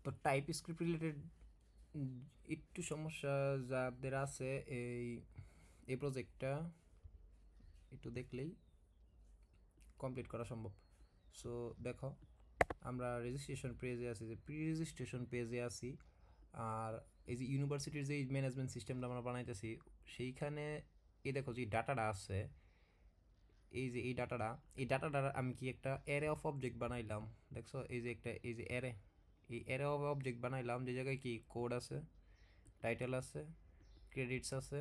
তো type script related একটু সমস্যা যাদের আছে এই প্রজেক্টটা একটু দেখলেই কমপ্লিট করা সম্ভব। সো দেখো, আমরা রেজিস্ট্রেশন পেজে আছি, যে প্রি রেজিস্ট্রেশন পেজে আছি। আর এই যে ইউনিভার্সিটির যে ম্যানেজমেন্ট সিস্টেমটা আমরা বানাইতেছি, সেইখানে এই দেখো যে ডাটাটা আছে, এই ডাটাটার আমি কি একটা অ্যারে অফ অবজেক্ট বানাইলাম। দেখছো এই যে একটা এই যে অ্যারে, এই অ্যারে অফ অবজেক্ট বানাইলাম, যে জায়গায় কি কোড আছে, টাইটেল আছে, ক্রেডিটস আছে,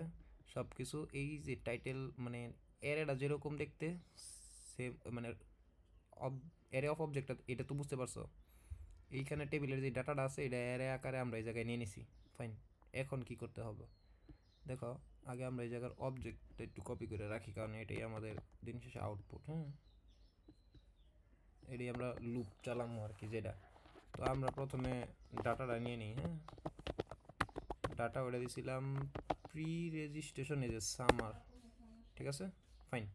সব কিছু। এই যে টাইটেল মানে অ্যারেটা যেরকম দেখতে সেম, মানে অ্যারে অফ অবজেক্টটা এটা তো বুঝতে পারছো। এইখানে টেবিলের যে ডাটাটা আছে এটা অ্যারে আকারে আমরা এই জায়গায় নিয়ে নিছি। ফাইন, এখন কি করতে হবে দেখো। আগে আমরা এই জায়গার অবজেক্টটা একটু কপি করে রাখি, কারণ এটাই আমাদের দিন শেষে আউটপুট। হ্যাঁ, এটাই আমরা লুপ চালামো আর কি যেটা। তো আমরা প্রথমে ডাটাটা নিয়ে নিই। হ্যাঁ, ডাটা ওটা দিয়েছিলাম প্রি রেজিস্ট্রেশন, এই যে সামার, ঠিক আছে ফাইন।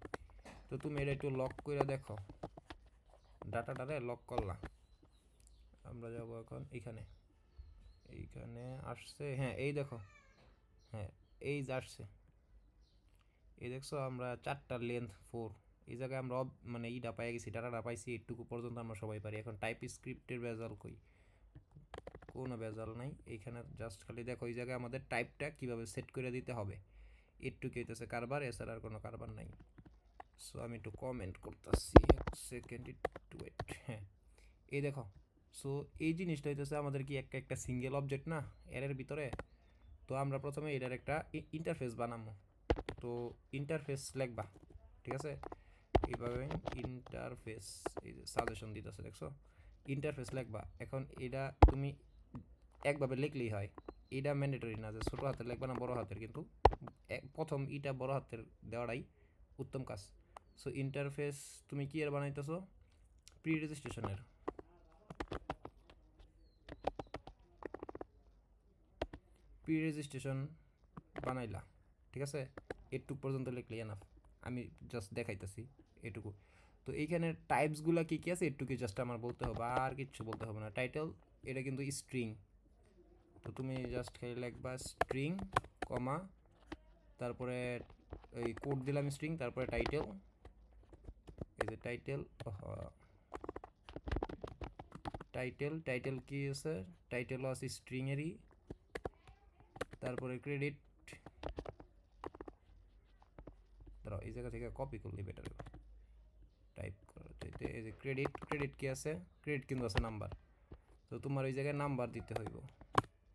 তো তুমি এটা একটু লক করে দেখো, ডাটাটারে লক করলা। আমরা যাব এখন এইখানে, এইখানে আসছে, হ্যাঁ এই দেখো, হ্যাঁ এই যে আসছে, এই দেখছো আমরা 4টা লেন্থ 4, এই জায়গায় আমরা মানে ইটা পাই গেছি, ডাটাটা পাইছি, এইটুকু পর্যন্ত আমরা সবাই পারি। এখন টাইপ স্ক্রিপ্টের ভেজাল কই, কোনো ভেজাল নাই এইখানে। জাস্ট খালি দেখো এই জায়গায় আমাদের টাইপটা কিভাবে সেট করে দিতে হবে, একটু হইতেছে কারবার, এছাড়া আর কোনো কারবার নাই। সো আমি একটু কমেন্ট করতেছি, এক সেকেন্ড একটু ওয়েট। হ্যাঁ, এই দেখো। সো এই জিনিসটা হইতেছে আমাদের কি একটা একটা সিঙ্গেল অবজেক্ট না এর ভিতরে। তো আমরা প্রথমে এটার একটা ইন্টারফেস বানাবো। তো ইন্টারফেস লিখবা, ঠিক আছে, এইভাবে ইন্টারফেস, এই যে সাজেশন দিতেছে দেখছো, ইন্টারফেস লিখবা। এখন এটা তুমি একভাবে লিখলেই হয়, এটা ম্যান্ডেটরি না যে ছোটো হাতের লিখবা না বড় হাতের, কিন্তু প্রথম ইটা বড় হাতের দেওয়াটাই উত্তম কাজ। সো ইন্টারফেস তুমি কি এর বানাইতেছো, প্রি রেজিস্ট্রেশনের, প্রি রেজিস্ট্রেশন বানাইলা, ঠিক আছে। এটুক পর্যন্ত লিখলে এনাফ, আমি জাস্ট দেখাইতেছি এটুকু। তো এইখানে টাইপসগুলো কী কী আছে এটুকু জাস্ট আমার বলতে হবে, আর কিচ্ছু বলতে হবে না। টাইটেল এটা কিন্তু স্ট্রিং, তো তুমি জাস্ট খালি লিখবা স্ট্রিং কমা, তারপরে এই কোড দিলাম স্ট্রিং, তারপরে টাইটেল, এই যে টাইটেল, টাইটেল টাইটেল কি আছে, টাইটেলও আছে স্ট্রিংয়েরই, তারপরে ক্রেডিট, ধরো এই জায়গা থেকে কপি করলে বেটার হবে টাইপ করার চাইতে। এই যে ক্রেডিট, ক্রেডিট কি আছে, ক্রেডিট কিন্তু আছে নাম্বার, তো তোমার ওই জায়গায় নাম্বার দিতে হইব,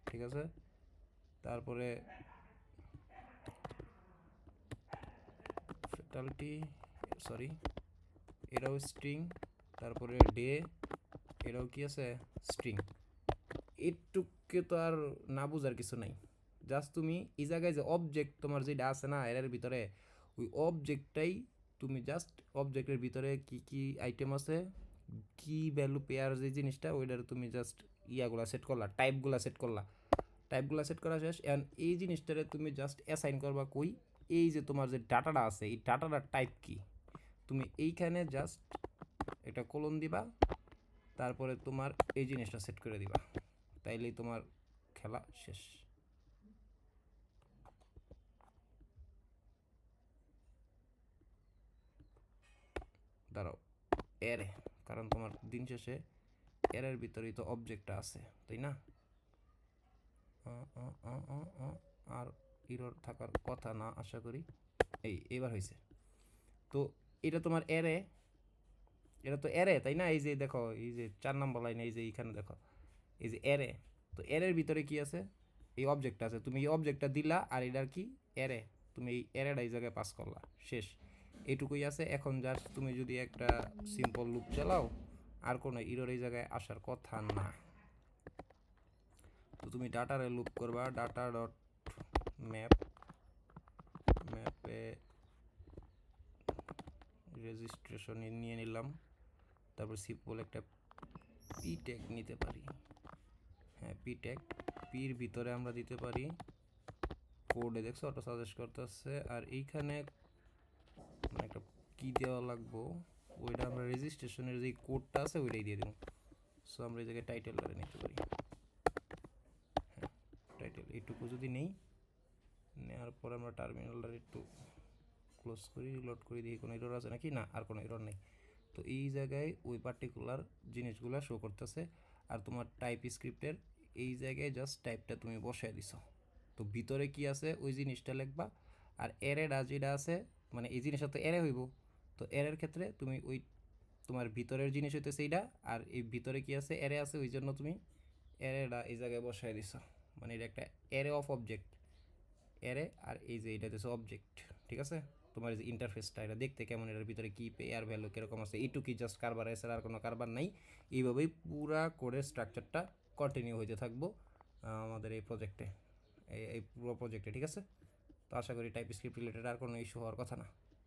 ঠিক আছে। তারপরে ফ্যাকাল্টি, সরি এটাও স্ট্রিং, তারপরে ডে, এটাও কি আছে স্ট্রিং। এটুকু তো আর না বুঝার কিছু নাই, জাস্ট তুমি এই জায়গায় যে অবজেক্ট তোমার যেটা আছে না এর ভিতরে, ওই অবজেক্টটাই তুমি জাস্ট অবজেক্টের ভিতরে কি কি আইটেম আছে, কি ভ্যালু পেয়ার যে জিনিসটা, ওইটার তুমি জাস্ট ইয়াগুলা সেট করলা, টাইপগুলা সেট করলা, টাইপগুলা সেট করা শেষ। এখন এই জিনিসটারে তুমি জাস্ট অ্যাসাইন করবা কই, এই যে তোমার যে ডাটাটা আছে এই ডাটাটার টাইপ কি, তুমি এইখানে জাস্ট একটা কোলন দিবা, তারপরে তোমার এই জিনিসটা সেট করে দিবা, তাইলেই তোমার খেলা শেষ। দাঁড়াও, এরে, কারণ তোমার দিন শেষে এরের ভিতরেই তো অবজেক্টটা আছে, তাই না। আর ইরর থাকার কথা না আশা করি। এবার হয়েছে। তো এটা তোমার এরে, এটা তো এরে তাই না। এই যে দেখো এই যে 4 নম্বর লাইনে এই যে এইখানে দেখো এই যে এরে, তো এরের ভিতরে কি আছে, এই অবজেক্টটা আছে, তুমি এই অবজেক্টটা দিলা আর এটার কি এরে, তুমি এই এরেটা এই জায়গায় পাস করলা, শেষ। এইটুকুই আছে। এখন জাস্ট তুমি যদি একটা সিম্পল লুপ চালাও, আর কোনো ইরর এই জায়গায় আসার কথা না। তো তুমি ডাটারে লুপ করবা, ডাটা ডট ম্যাপ, ম্যাপে রেজিস্ট্রেশন নিয়ে নিলাম, তারপর সিম্পল একটা পি ট্যাগ নিতে পারি। হ্যাঁ পি ট্যাগ, পির ভিতরে আমরা দিতে পারি কোডে, দেখছো অটো সাজেস্ট করতেছে। আর এইখানে মানে একটা কি দেওয়া লাগবো, ওইটা আমরা রেজিস্ট্রেশনের যে কোডটা আছে ওইটাই দিয়ে দেবো। সো আমরা এই জায়গায় টাইটেল নিতে পারি, এইটুকু যদি নেই, নেওয়ার পর আমরা টার্মিনালটা একটু ক্লোজ করি, রিলোড করি, দেখি কোনো এরর আছে নাকি, না আর কোনো এরর নেই। তো এই জায়গায় ওই পার্টিকুলার জিনিসগুলো শো করতেছে। আর তোমার টাইপ স্ক্রিপ্টের এই জায়গায় জাস্ট টাইপটা তুমি বসায় দিছো। তো ভিতরে কি আছে ওই জিনিসটা লিখবা। আর এরেটা যেটা আছে, মানে এই জিনিসটা তো এরে হইব, তো এরের ক্ষেত্রে তুমি ওই তোমার ভিতরের জিনিস হইতেছে এইটা, আর এই ভিতরে কি আছে এরে আছে, ওই জন্য তুমি এরেটা এই জায়গায় বসায় দিছো। মানে এটা একটা এরে অফ অবজেক্ট, এরে, আর এই যে এটা হচ্ছে অবজেক্ট। ঠিক আছে, তোমার এই যে ইন্টারফেসটা এটা দেখতে কেমন, এটার ভিতরে কি পেয়ার ভ্যালু কীরকম আছে, এইটুকুই জাস্ট কারবার আছে, আর কোনো কারবার নাই। এইভাবেই পুরা কোডের স্ট্রাকচারটা কন্টিনিউ হইতে থাকবো আমাদের এই প্রজেক্টে, এই পুরো প্রজেক্টে। ঠিক আছে, তো আশা করি টাইপ স্ক্রিপ্ট রিলেটেড আর কোনো ইস্যু হওয়ার কথা না।